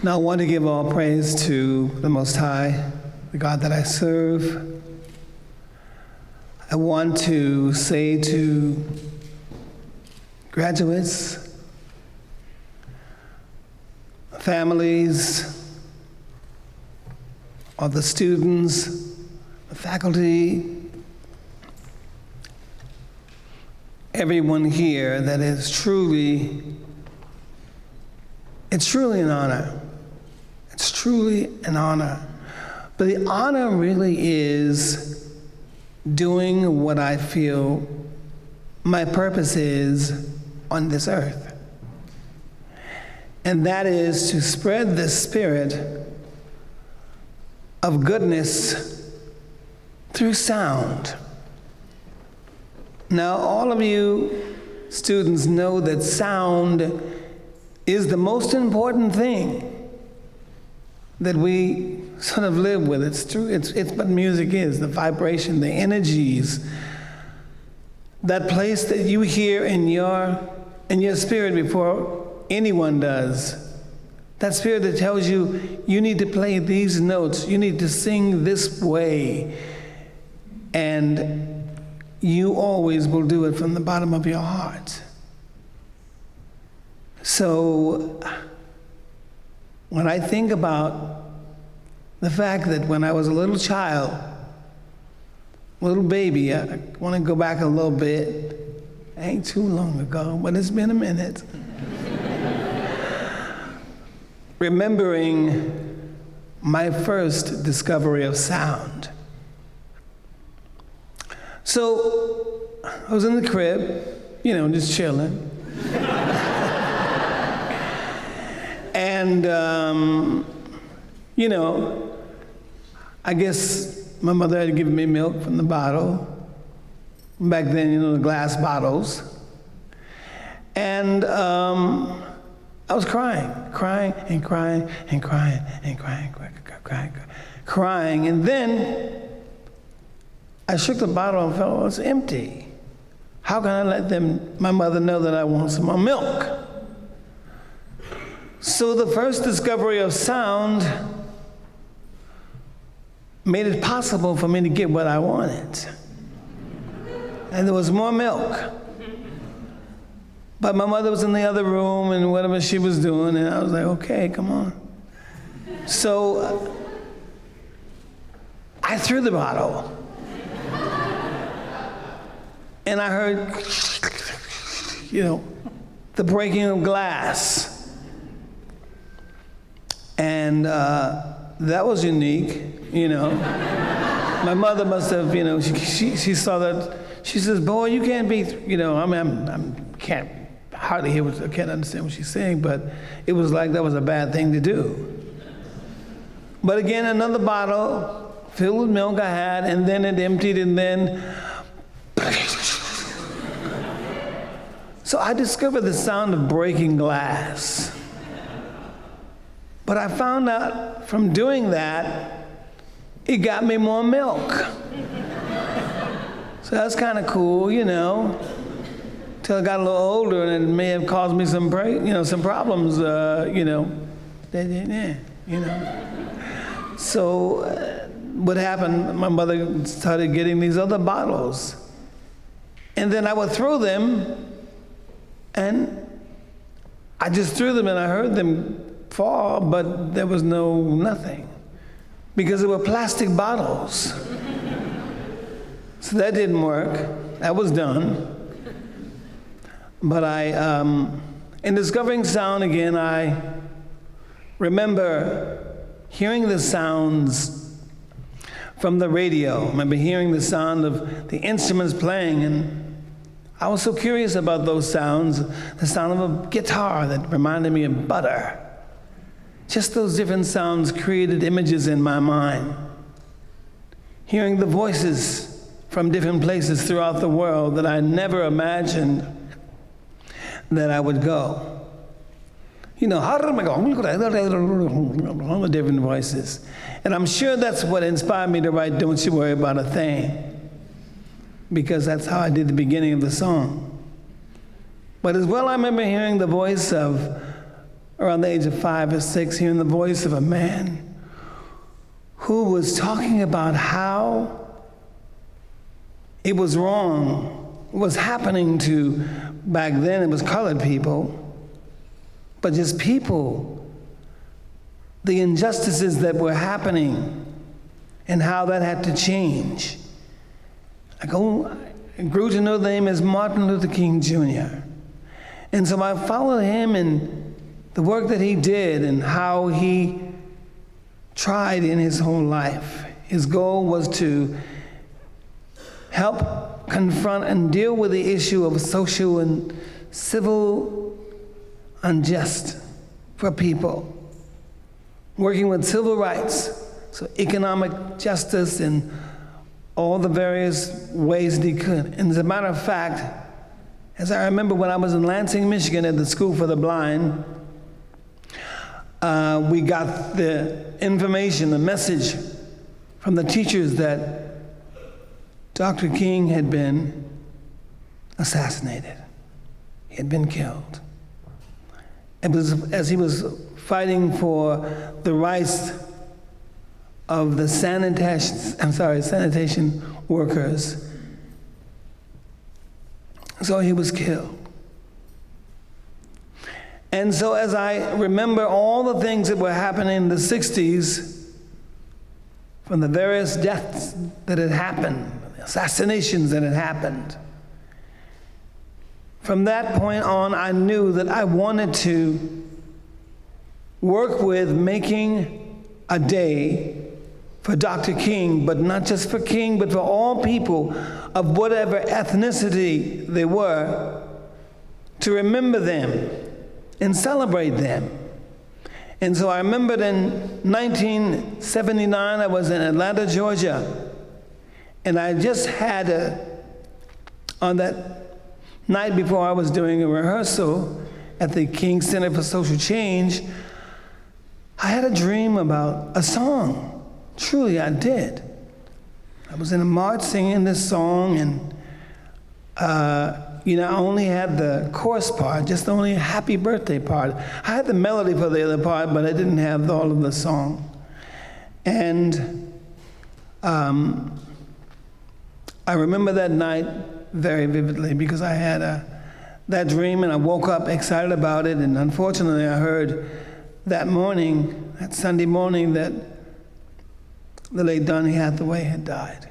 Now, I want to give all praise to the Most High, the God that I serve. I want to say to graduates, families, all the students, the faculty, everyone here, that it's truly an honor. It's truly an honor. But the honor really is doing what I feel my purpose is on this earth. And that is to spread the spirit of goodness through sound. Now, all of you students know that sound is the most important thing that we sort of live with. It's true. It's what music is, the vibration, the energies, that place that you hear in your spirit before anyone does. That spirit that tells you, you need to play these notes, you need to sing this way, and you always will do it from the bottom of your heart. So when I think about the fact that when I was a little child, a little baby, I want to go back a little bit. Ain't too long ago, but it's been a minute. Remembering my first discovery of sound. So I was in the crib, just chilling. And, I guess my mother had given me milk from the bottle. Back then, the glass bottles. And I was crying. And then I shook the bottle and felt it was empty. How can I let my mother know that I want some more milk? So the first discovery of sound made it possible for me to get what I wanted. And there was more milk. But my mother was in the other room and whatever she was doing, and I was like, okay, come on. So I threw the bottle. And I heard, the breaking of glass. And that was unique, My mother must have, she saw that. She says, boy, you can't be, I can't hardly hear I can't understand what she's saying, but it was like that was a bad thing to do. But again, another bottle filled with milk I had, and then it emptied, and then. So I discovered the sound of breaking glass. But I found out from doing that, it got me more milk. So that's kind of cool, till I got a little older, and it may have caused me some problems, So what happened, my mother started getting these other bottles. And then I would throw them, and I just threw them, and I heard them fall, but there was nothing, because they were plastic bottles. So that didn't work. That was done. But in discovering sound again, I remember hearing the sounds from the radio. I remember hearing the sound of the instruments playing, and I was so curious about those sounds, the sound of a guitar that reminded me of butter. Just those different sounds created images in my mind. Hearing the voices from different places throughout the world that I never imagined that I would go. All the different voices. And I'm sure that's what inspired me to write Don't You Worry About a Thing, because that's how I did the beginning of the song. But as well, I remember hearing the voice of around the age of 5 or 6, hearing the voice of a man who was talking about how it was wrong, what was happening to, back then it was colored people, but just people, the injustices that were happening and how that had to change. I grew to know the name as Martin Luther King Jr. And so I followed him in the work that he did and how he tried in his whole life. His goal was to help confront and deal with the issue of social and civil unjust for people, working with civil rights, so economic justice in all the various ways that he could. And as a matter of fact, as I remember when I was in Lansing, Michigan at the School for the Blind, we got the information, the message from the teachers that Dr. King had been assassinated. He had been killed. It was as he was fighting for the rights of the sanitation workers. So he was killed. And so as I remember all the things that were happening in the 60s, from the various deaths that had happened, assassinations that had happened, from that point on, I knew that I wanted to work with making a day for Dr. King, but not just for King, but for all people of whatever ethnicity they were, to remember them and celebrate them. And so I remembered in 1979, I was in Atlanta, Georgia, and I just had on that night before I was doing a rehearsal at the King Center for Social Change, I had a dream about a song. Truly, I did. I was in a march singing this song, and I only had the chorus part, just only a happy birthday part. I had the melody for the other part, but I didn't have all of the song. And I remember that night very vividly because I had that dream, and I woke up excited about it, and unfortunately I heard that morning, that Sunday morning, that the late Donny Hathaway had died.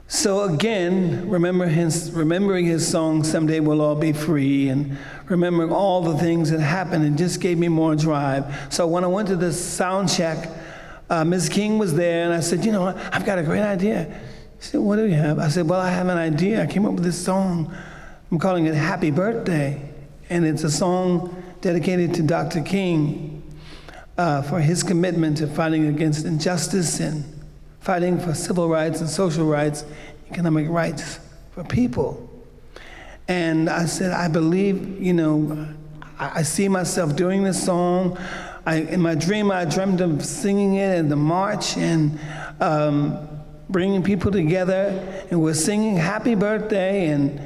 So again, remembering his song, Someday We'll All Be Free, and remembering all the things that happened, it just gave me more drive. So when I went to the sound check, Ms. King was there, and I said, I've got a great idea. She said, what do you have? I said, well, I have an idea. I came up with this song. I'm calling it Happy Birthday, and it's a song dedicated to Dr. King for his commitment to fighting against injustice and fighting for civil rights and social rights, economic rights for people. And I said, I believe, I see myself doing this song. In my dream, I dreamt of singing it in the march and bringing people together, and we're singing Happy Birthday, and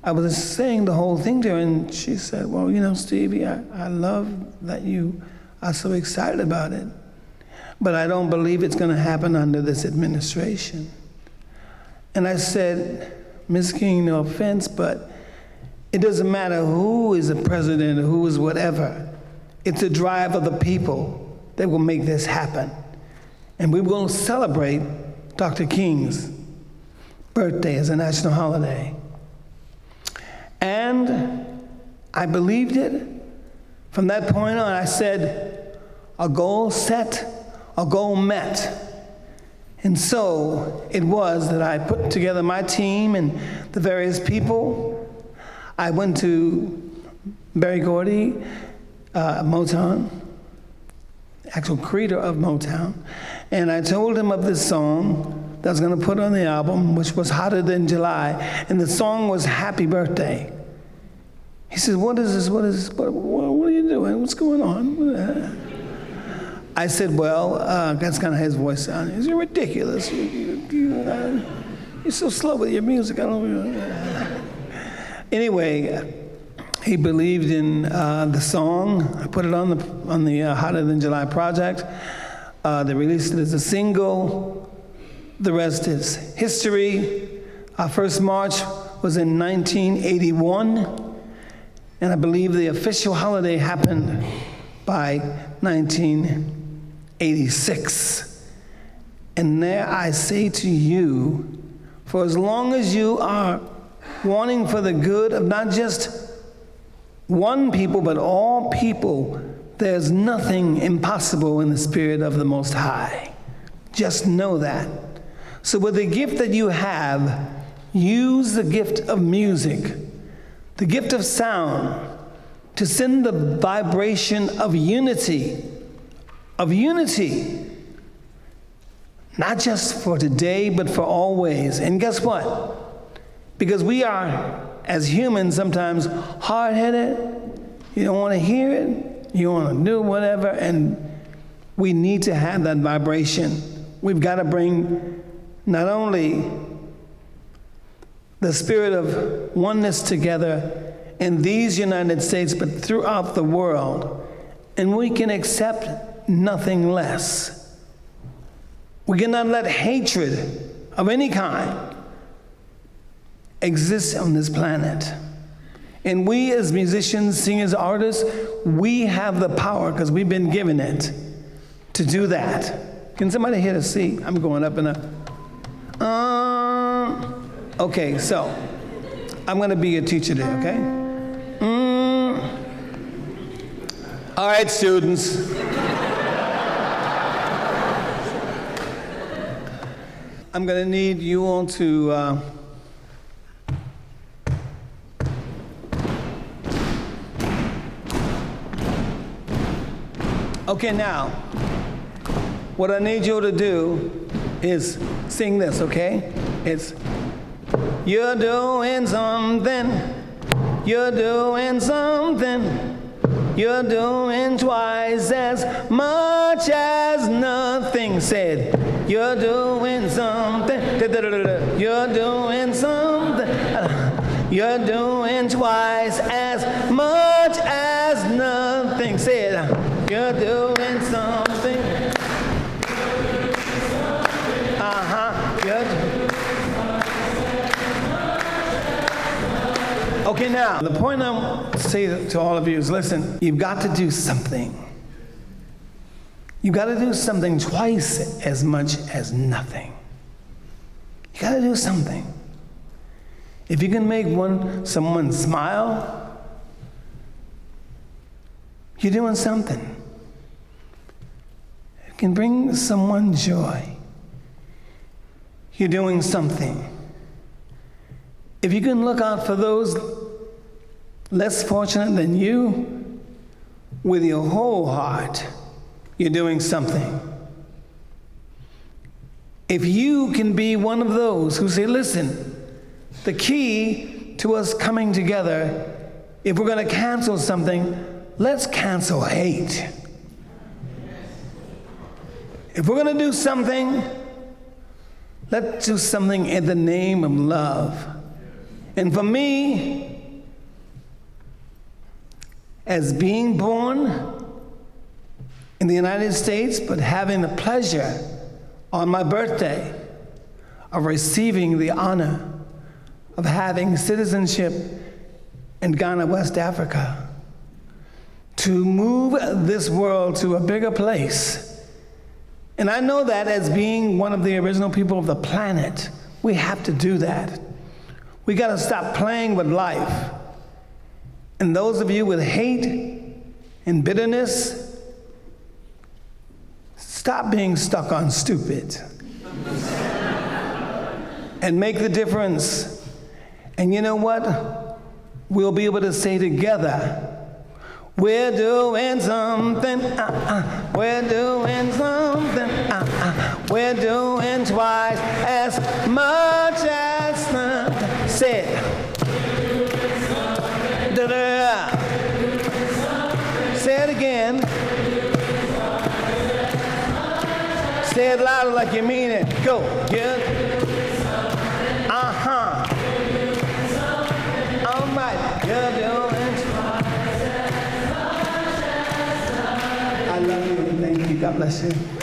I was saying the whole thing to her, and she said, well, Stevie, I love that you are so excited about it, but I don't believe it's going to happen under this administration. And I said, Ms. King, no offense, but it doesn't matter who is the president or who is whatever. It's the drive of the people that will make this happen. And we will celebrate Dr. King's birthday as a national holiday. And I believed it. From that point on, I said, a goal set, a goal met. And so it was that I put together my team and the various people. I went to Berry Gordy, Motown, actual creator of Motown, and I told him of this song that I was going to put on the album, which was Hotter Than July, and the song was Happy Birthday. He said, what is this? What are you doing? What's going on? I said, well, that's kind of his voice sound. He said, you're ridiculous. You're so slow with your music. Anyway, He believed in the song. I put it on the Hotter Than July project. They released it as a single. The rest is history. Our first march was in 1981, and I believe the official holiday happened by 1986. And there I say to you, for as long as you are wanting for the good of not just one people, but all people, there's nothing impossible in the Spirit of the Most High. Just know that. So with the gift that you have, use the gift of music, the gift of sound, to send the vibration of unity, not just for today, but for always. And guess what? Because we are, as humans, sometimes hard-headed. You don't want to hear it. You want to do whatever. And we need to have that vibration. We've got to bring not only the spirit of oneness together in these United States, but throughout the world. And we can accept nothing less. We cannot let hatred of any kind exist on this planet. And we as musicians, singers, artists, we have the power, because we've been given it, to do that. Can somebody hit a C? I'm going up and up. Okay, so I'm going to be your teacher today, okay? All right, students. I'm going to need you all to okay, now, what I need you to do is sing this, okay? It's, you're doing something, you're doing something, you're doing twice as much as nothing. Said, you're doing something, you're doing something, you're doing twice as much as nothing. Said, you're doing something. Okay, now, the point I want to say to all of you is, listen, you've got to do something. You've got to do something twice as much as nothing. You got to do something. If you can make someone smile, you're doing something. You can bring someone joy, you're doing something. If you can look out for those less fortunate than you with your whole heart, you're doing something. If you can be one of those who say, listen, the key to us coming together, if we're going to cancel something, let's cancel hate. If we're going to do something, let's do something in the name of love. And for me, as being born in the United States, but having the pleasure on my birthday of receiving the honor of having citizenship in Ghana, West Africa, to move this world to a bigger place. And I know that as being one of the original people of the planet, we have to do that. We got to stop playing with life. And those of you with hate and bitterness, stop being stuck on stupid and make the difference. And you know what? We'll be able to say together, we're doing something, we're doing something, we're doing twice as much as nothing. Say it. Da-da. Say it again. Say it louder like you mean it. Go. Good. All right. You're doing God bless you.